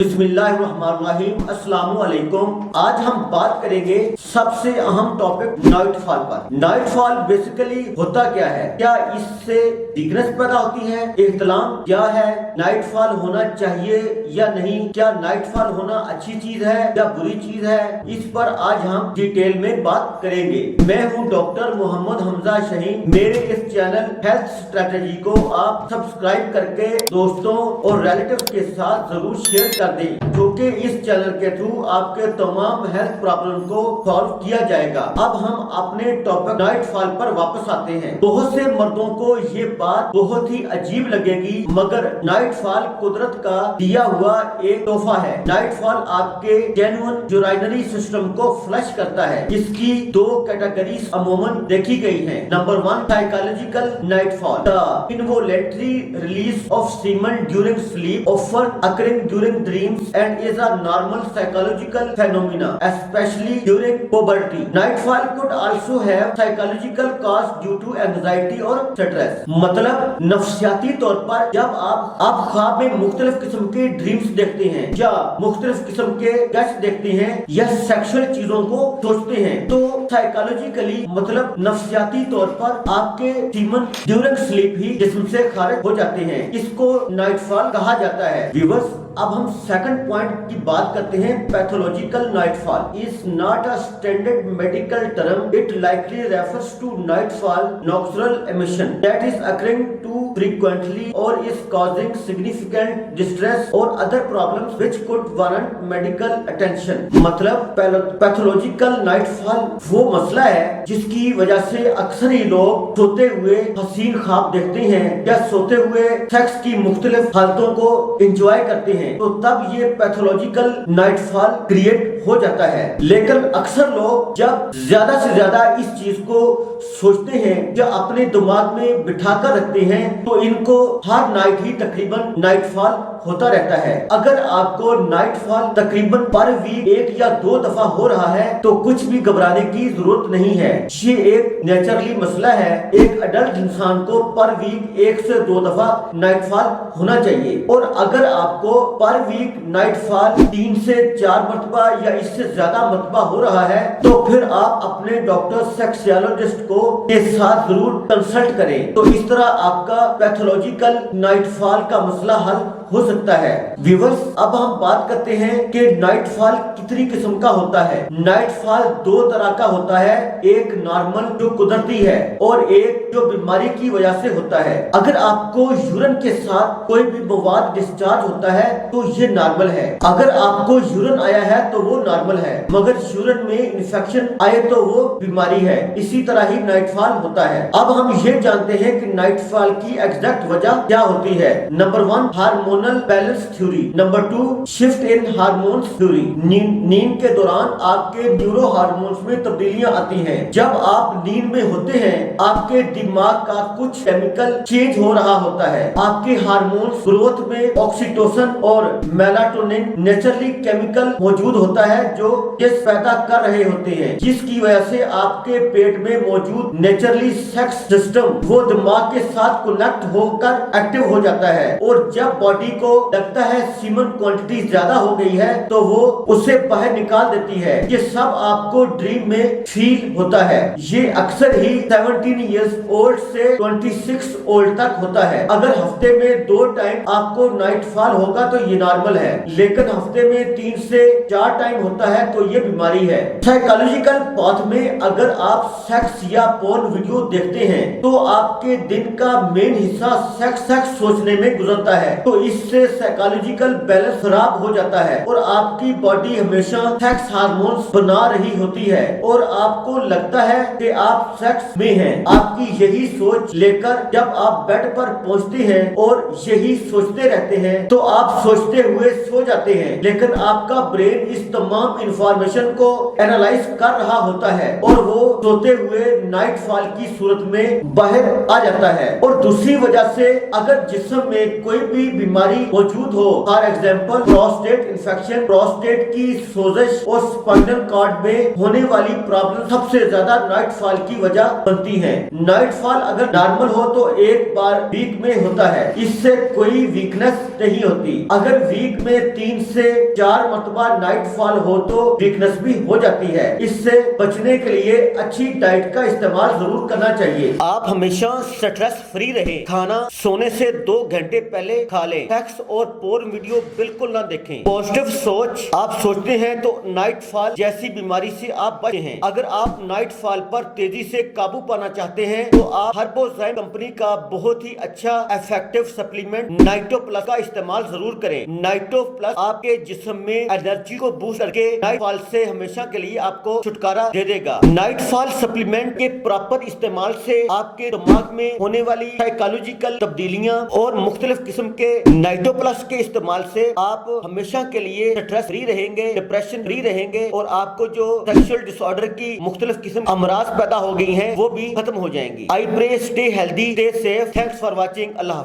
बिस्मिल्लाहिर्रहमानिर्रहीम। अस्सलाम वालेकुम। आज हम बात करेंगे सबसे अहम टॉपिक नाइटफॉल पर। नाइटफॉल बेसिकली होता क्या है, क्या इससे वीकनेस पैदा होती है, इख्तिलाम क्या है, नाइटफॉल होना चाहिए या नहीं, क्या नाइटफॉल होना अच्छी चीज है या बुरी चीज है, इस पर आज हम डिटेल में बात करेंगे। मैं हूं डॉक्टर मोहम्मद हमजा शहीन। मेरे इस चैनल हेल्थ स्ट्रेटेजी को आप सब्सक्राइब करके दोस्तों और रिलेटिव्स के साथ जरूर शेयर कर दें, जो कि इस चैनल के थ्रू आपके तमाम हेल्थ प्रॉब्लम को सॉल्व किया जाएगा। अब हम अपने टॉपिक नाइटफॉल पर वापस आते हैं। बहुत से मर्दों को ये बात बहुत ही अजीब लगेगी, मगर नाइटफॉल कुदरत का दिया हुआ एक तोहफा है। नाइटफॉल आपके जेन्युइन यूरिनरी सिस्टम को फ्लश करता है। इसकी दो कैटेगरीज अमूमन देखी गई हैं। Number 1, psychological nightfall, the involuntary release of semen during sleep, often occurring during dreams and is a normal psychological phenomena, especially during puberty. Nightfall could also have psychological cause due to anxiety or stress. मतलब नफ्सियाती तौर पर जब आप ख्वाब में मुख्तलिफ किस्म के ड्रीम्स देखते हैं या मुख्तलिफ किस्म के गैस देखते हैं या सेक्सुअल चीजों को सोचते हैं, तो साइकोलॉजिकली मतलब नफ्सियाती तौर पर आपके सीमन ड्यूरिंग स्लीप ही जिस्म से खारिज हो जाते हैं। इसको नाइटफॉल कहा जाता है। व्यूअर्स, अब हम सेकंड पॉइंट की बात करते हैं। Pathological nightfall is not a standard medical term. It likely refers to nightfall nocturnal emission that is occurring too frequently or is causing significant distress or other problems which could warrant medical attention. मतलब pathological nightfall वो मसला है जिसकी वजह से अक्सर ही लोग सोते हुए हसीन ख्वाब देखते हैं या सोते हुए सेक्स की मुख्तलिफ हालतों को एंजॉय करते हैं, तो तब ये पैथोलॉजिकल नाइटफॉल क्रिएट हो जाता है। लेकिन अक्सर लोग जब ज्यादा से ज्यादा इस चीज को सोचते हैं या अपने दिमाग में बिठा कर रखते हैं, तो इनको हर नाइट ही तकरीबन नाइटफॉल होता रहता है। अगर आपको नाइटफॉल तकरीबन पर वीक 1 या 2 दफा हो रहा है तो कुछ भी घबराने की जरूरत नहीं है। ये एक नेचुरली मसला है। एक अडल्ट इंसान को पर वीक 1 से 2 दफा नाइटफॉल होना चाहिए। और अगर आपको पर वीक नाइटफॉल 3 से 4 मरतबा या इससे ज्यादा मरतबा हो रहा है, तो फिर आप अपने डॉक्टर सेक्सोलॉजिस्ट को के साथ जरूर कंसल्ट करें। तो इस तरह आपका पैथोलॉजिकल नाइटफॉल का मसला हल हो सकता है। व्यूअर्स, अब हम बात करते हैं कि नाइटफॉल कितनी किस्म का होता है। नाइटफॉल 2 तरह का होता है, एक नॉर्मल जो कुदरती है और एक जो बीमारी की वजह से होता है। अगर आपको यूरिन के साथ कोई भी मवाद डिस्चार्ज होता है तो ये नॉर्मल है। अगर आपको यूरिन आया है तो वो नॉर्मल है, मगर यूरिन में इन्फेक्शन आए तो वो बीमारी है। इसी तरह ही नाइटफॉल होता है। अब हम ये जानते हैं कि नाइटफॉल की एग्जैक्ट वजह क्या होती है। Number 1, hormonal balance theory. Number 2, shift in hormones theory. नींद के दौरान आपके न्यूरो हार्मोन्स में तब्दीलियां आती हैं। जब आप नींद में होते हैं, आपके दिमाग का कुछ केमिकल चेंज हो रहा होता है। आपके हार्मोन्स ग्रोथ में ऑक्सीटोसिन और मेलाटोनिन नेचुरली केमिकल मौजूद होता है जो जिस पैदा कर रहे होते हैं, जिसकी वजह से आपके पेट में मौजूद नेचुरली सेक्स सिस्टम वो दिमाग के साथ कनेक्ट होकर एक्टिव हो जाता है। और जब बॉडी को लगता है सीमन क्वांटिटी ज्यादा हो गई है तो वो उसे बाहर निकाल देती है। ये सब आपको ड्रीम में फील होता है। ये अक्सर ही 17 इयर्स ओल्ड से 26 ओल्ड तक होता है। अगर हफ्ते में 2 टाइम आपको नाइटफॉल होगा तो ये नॉर्मल है, लेकिन हफ्ते में 3 से 4 टाइम होता है तो ये बीमारी है। साइकोलॉजिकल पाथ में अगर आप सेक्स या पोर्न वीडियो देखते हैं तो आपके दिन का मेन हिस्सा सेक्स सोचने में गुजरता है, तो इससे साइकोलॉजिकल बैलेंस खराब हो जाता है और आपकी बॉडी हमेशा सेक्स हार्मोन्स बना रही होती है और आपको लगता है कि आप सेक्स में हैं। आपकी यही सोच लेकर जब आप बेड पर पहुंचते हैं और यही सोचते रहते हैं तो आप सोचते हुए सो जाते हैं, लेकिन आपका ब्रेन इस तमाम इंफॉर्मेशन को एनालाइज कर रहा होता है और वो सोते हुए नाइटफॉल की सूरत में बाहर आ जाता है। और दूसरी वजह से अगर जिस्म में कोई भी बीमारी बीमारी मौजूद हो, for example prostate infection, prostate की सोजश और स्पाइनल कॉर्ड में होने वाली प्रॉब्लम सबसे ज्यादा नाइट फॉल की वजह बनती है। नाइट फॉल अगर नॉर्मल हो तो एक बार वीक में होता है, इससे कोई वीकनेस नहीं होती। अगर वीक में 3 से 4 मरतबा नाइट फॉल हो तो वीकनेस भी हो जाती है। इससे बचने के लिए अच्छी डाइट का इस्तेमाल जरूर करना चाहिए। आप हमेशा स्ट्रेस फ्री रहे, खाना सोने से 2 घंटे पहले खा लें, सेक्स और पोर्न वीडियो बिल्कुल ना देखें। पॉजिटिव सोच, आप सोचते हैं तो नाइट फॉल जैसी बीमारी से आप बचे हैं। अगर आप नाइट फॉल पर तेजी से काबू पाना चाहते हैं तो आप हर्बोजाइम कंपनी का बहुत ही अच्छा इफेक्टिव सप्लीमेंट नाइटो प्लस का इस्तेमाल जरूर करें। नाइटो प्लस आपके जिस्म में एनर्जी को बूस्ट करके नाइट फॉल से हमेशा के लिए आपको छुटकारा दे देगा। नाइट फॉल सप्लीमेंट के प्रॉपर इस्तेमाल से आपके दिमाग में होने वाली साइकोलॉजिकल तब्दीलियां और मुख्तलिफ किस्म के नाइटो प्लस के इस्तेमाल से आप हमेशा के लिए स्ट्रेस फ्री रहेंगे, डिप्रेशन फ्री रहेंगे और आपको जो सेक्सुअल डिसऑर्डर की मुख्तलिफ किस्म अमराज पैदा हो गई हैं वो भी खत्म हो जाएंगी। I pray stay healthy, stay safe. Thanks for watching. Allah.